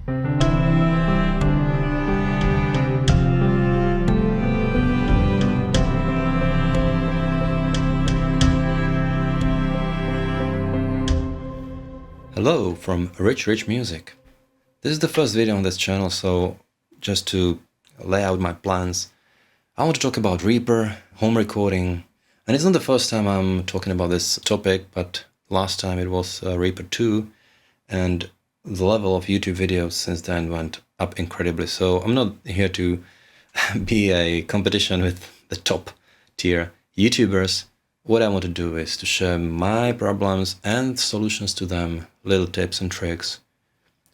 Hello from Rich Music. This is the first video on this channel, so just to lay out my plans, I want to talk about Reaper, home recording, and it's not the first time I'm talking about this topic, but last time it was Reaper 2, and the level of YouTube videos since then went up incredibly, so I'm not here to be a competition with the top tier YouTubers. What I want to do is to share my problems and solutions to them, little tips and tricks,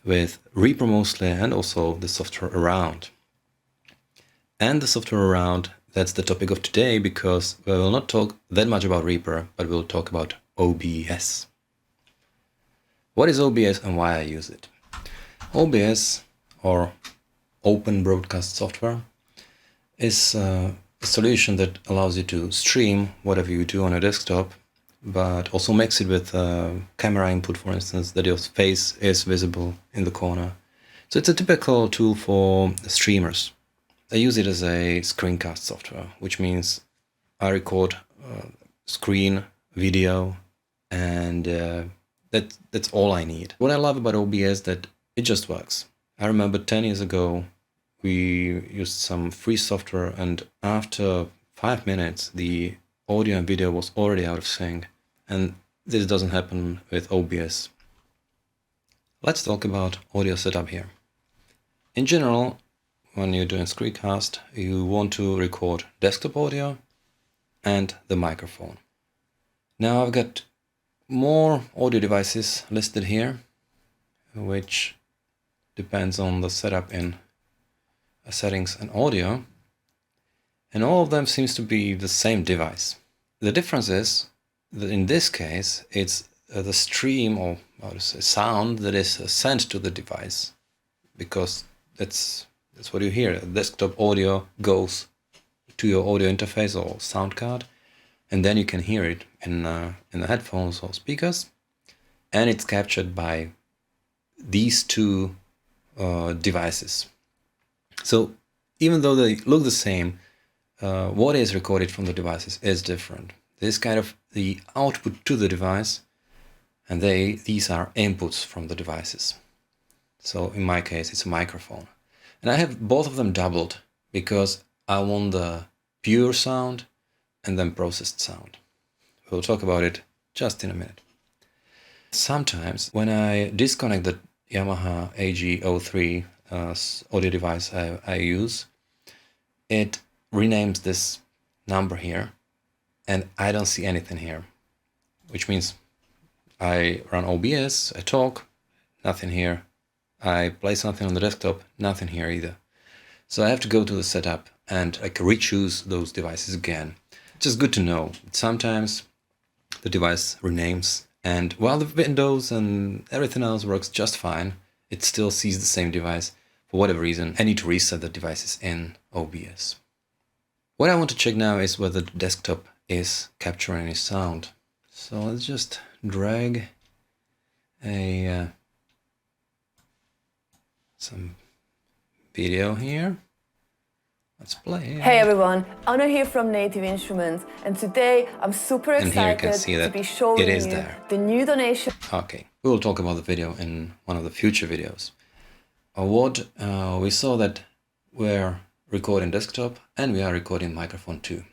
with Reaper mostly and also the software around. And the software around, that's the topic of today, because we will not talk that much about Reaper, but we'll talk about OBS. What is OBS and why I use it? OBS, or Open Broadcast Software, is a solution that allows you to stream whatever you do on a desktop, but also makes it with camera input, for instance, that your face is visible in the corner. So it's a typical tool for streamers. I use it as a screencast software, which means I record screen, video, and that's all I need. What I love about OBS is that it just works. I remember 10 years ago, we used some free software, and after 5 minutes the audio and video was already out of sync, and this doesn't happen with OBS. Let's talk about audio setup here. In general, when you're doing screencast, you want to record desktop audio and the microphone. Now I've got more audio devices listed here, which depends on the setup in settings and audio, and all of them seems to be the same device. The difference is that in this case it's the stream, or how to say, sound that is sent to the device, because that's what you hear. Desktop audio goes to your audio interface or sound card, and then you can hear it in the headphones or speakers, and it's captured by these two devices. So even though they look the same, what is recorded from the devices is different. This is kind of the output to the device, and these are inputs from the devices. So in my case, it's a microphone. And I have both of them doubled because I want the pure sound and then processed sound. We'll talk about it just in a minute. Sometimes when I disconnect the Yamaha AG03 audio device I use, it renames this number here, and I don't see anything here, which means I run OBS, I talk, nothing here. I play something on the desktop, nothing here either. So I have to go to the setup and I can re-choose those devices again. It's just good to know. Sometimes the device renames, and while the Windows and everything else works just fine, it still sees the same device. For whatever reason, I need to reset the devices in OBS. What I want to check now is whether the desktop is capturing any sound. So let's just drag some video here. Let's play it. Hey everyone, Anna here from Native Instruments, and today I'm super excited to be showing you the new donation. Okay, we will talk about the video in one of the future videos. We saw that we're recording desktop and we are recording microphone too.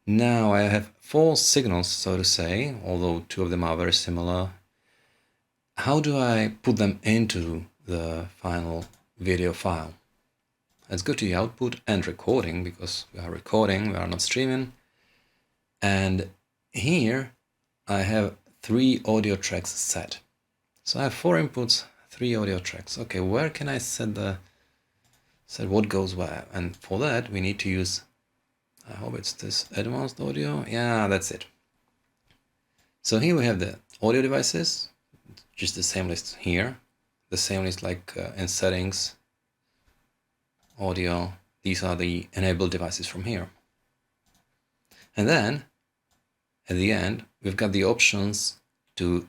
Now I have 4 signals, so to say, although 2 of them are very similar. How do I put them into the final video file? Let's go to the output and recording, because we are recording, we are not streaming. And here I have 3 audio tracks set. So I have 4 inputs, 3 audio tracks. Okay, where can I set what goes where? And for that we need to use, I hope it's this advanced audio. Yeah, that's it. So here we have the audio devices, just the same list here. The same list like in settings, audio. These are the enabled devices from here. And then at the end, we've got the options to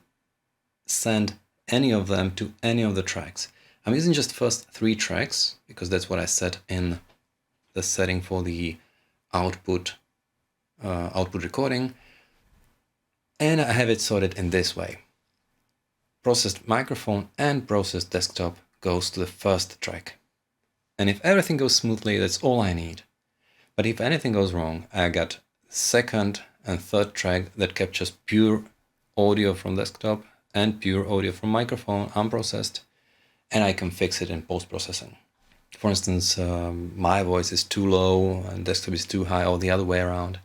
send any of them to any of the tracks. I'm using just first 3 tracks because that's what I set in the setting for the output recording, and I have it sorted in this way. Processed microphone and processed desktop goes to the first track. And if everything goes smoothly, that's all I need. But if anything goes wrong, I got second and third track that captures pure audio from desktop and pure audio from microphone, unprocessed, and I can fix it in post-processing. For instance, my voice is too low and desktop is too high, or the other way around.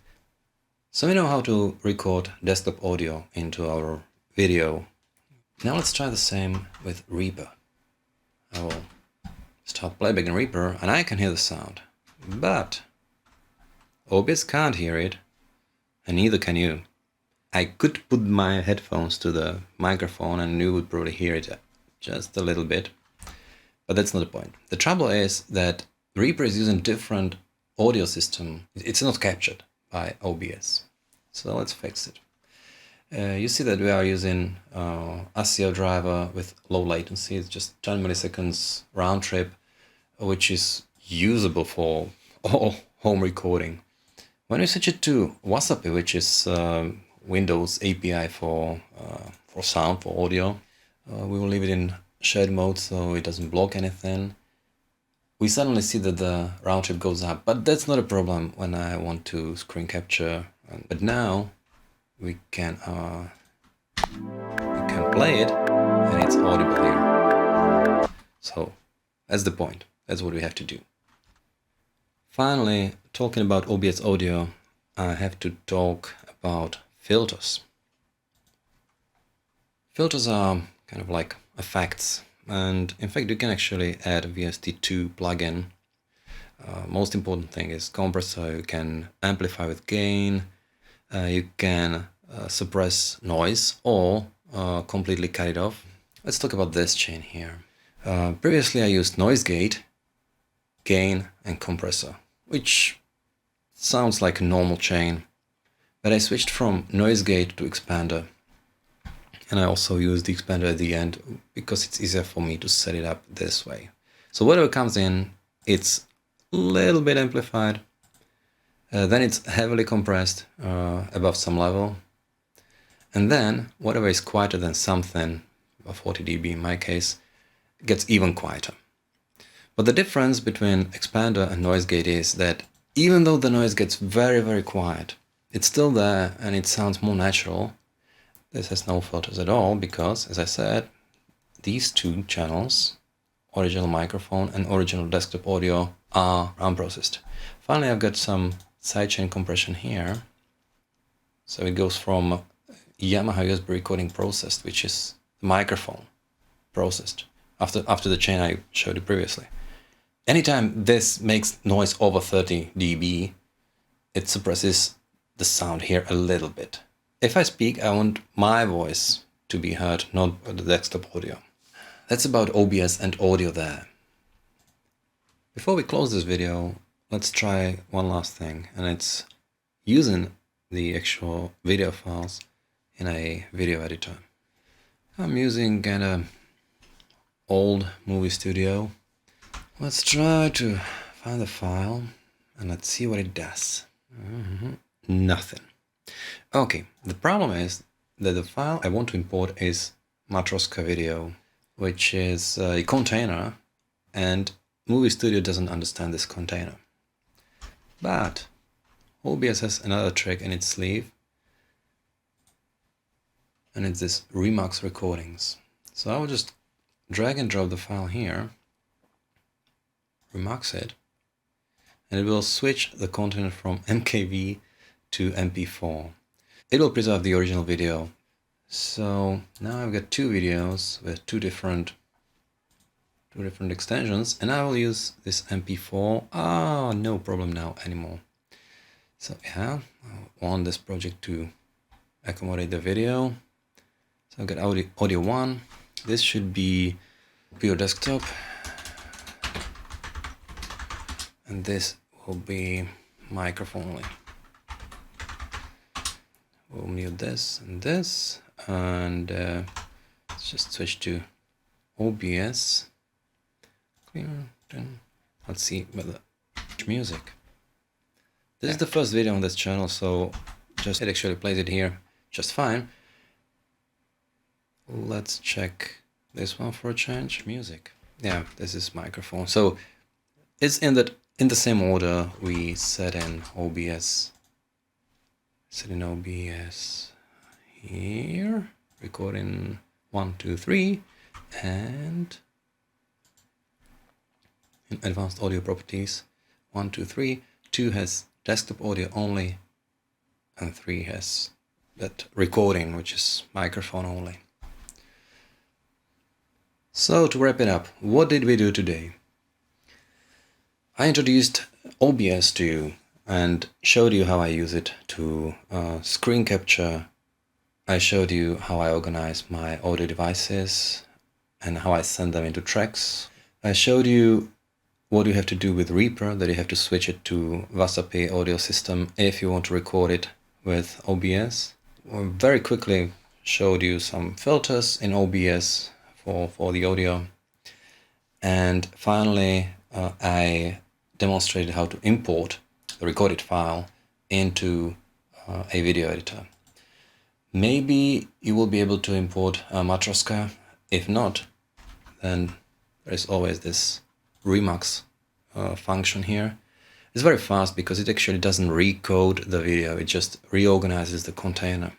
So we know how to record desktop audio into our video. Now let's try the same with Reaper. I will start playback in Reaper and I can hear the sound, but OBS can't hear it, and neither can you. I could put my headphones to the microphone and you would probably hear it just a little bit, but that's not the point. The trouble is that Reaper is using different audio system. It's not captured by OBS. So let's fix it. You see that we are using ASIO driver with low latency. It's just 10 milliseconds round trip, which is usable for all home recording. When we switch it to WASAPI, which is Windows API for sound, for audio, we will leave it in shared mode so it doesn't block anything. We suddenly see that the round trip goes up, but that's not a problem when I want to screen capture. But now we can play it and it's audible here. So that's the point. That's what we have to do. Finally, talking about OBS audio, I have to talk about filters. Filters are kind of like effects, and in fact you can actually add a VST2 plugin. Most important thing is compressor. You can amplify with gain, you can suppress noise or completely cut it off. Let's talk about this chain here. Previously I used noise gate, gain and compressor, which sounds like a normal chain, but I switched from noise gate to expander, and I also use the expander at the end because it's easier for me to set it up this way. So whatever comes in, it's a little bit amplified, then it's heavily compressed above some level, and then whatever is quieter than something, about 40 dB in my case, gets even quieter. But the difference between expander and noise gate is that even though the noise gets very, very quiet, it's still there and it sounds more natural. This has no filters at all because, as I said, these two channels, original microphone and original desktop audio, are unprocessed. Finally, I've got some sidechain compression here. So it goes from Yamaha USB recording processed, which is the microphone processed after the chain I showed you previously. Anytime this makes noise over 30 dB, it suppresses the sound here a little bit. If I speak, I want my voice to be heard, not the desktop audio. That's about OBS and audio there. Before we close this video, let's try one last thing, and it's using the actual video files in a video editor. I'm using kind of old movie studio. Let's try to find the file and let's see what it does. Nothing. Okay, the problem is that the file I want to import is Matroska video, which is a container, and Movie Studio doesn't understand this container. But OBS has another trick in its sleeve, and it's this Remux recordings. So I will just drag and drop the file here, remux it, and it will switch the container from MKV to MP4. It will preserve the original video. So now I've got two videos with two different extensions, and I will use this MP4. No problem now anymore. So yeah, I want this project to accommodate the video. So I've got audio 1. This should be pure desktop, and this will be microphone only. We'll mute this, and let's just switch to OBS. Let's see whether music. This is the first video on this channel, so just it actually plays it here just fine. Let's check this one for a change. Music. Yeah, this is microphone. So it's in the same order we set in OBS. Set in OBS here. Recording 1, 2, 3, and in advanced audio properties 1, 2, 3. 2 has desktop audio only, and 3 has that recording, which is microphone only. So to wrap it up, what did we do today? I introduced OBS to you and showed you how I use it to screen capture. I showed you how I organize my audio devices and how I send them into tracks. I showed you what you have to do with REAPER, that you have to switch it to WASAPI audio system if you want to record it with OBS. I very quickly showed you some filters in OBS for the audio. And finally, I demonstrated how to import the recorded file into a video editor. Maybe you will be able to import Matroska. If not, then there is always this Remux function here. It's very fast because it actually doesn't recode the video, it just reorganizes the container.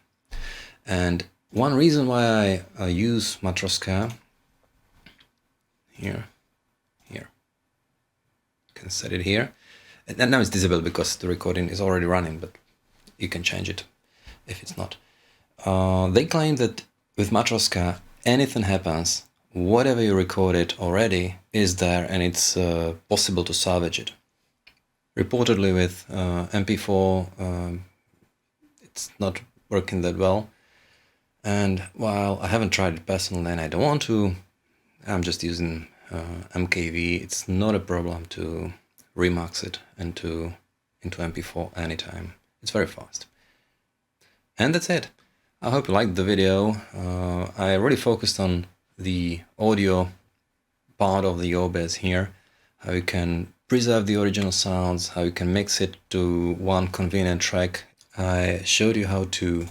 And one reason why I use Matroska, here, you can set it here, and now it's disabled because the recording is already running, but you can change it if it's not. They claim that with Matroska, anything happens, whatever you recorded already is there, and it's possible to salvage it. Reportedly with MP4, it's not working that well. And while I haven't tried it personally and I don't want to, I'm just using MKV. It's not a problem to remux it into MP4 anytime. It's very fast. And that's it. I hope you liked the video. I really focused on the audio part of the OBS here, how you can preserve the original sounds, how you can mix it to one convenient track. I showed you how to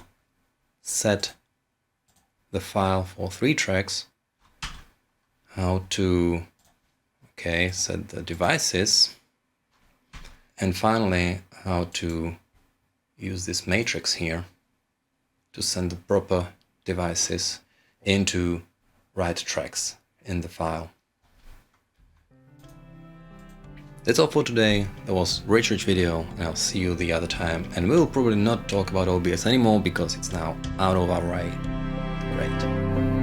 set the file for 3 tracks, how to set the devices, and finally how to use this matrix here to send the proper devices into right tracks in the file. That's all for today. That was Rich video, and I'll see you the other time. And we'll probably not talk about OBS anymore because it's now out of our way. Great.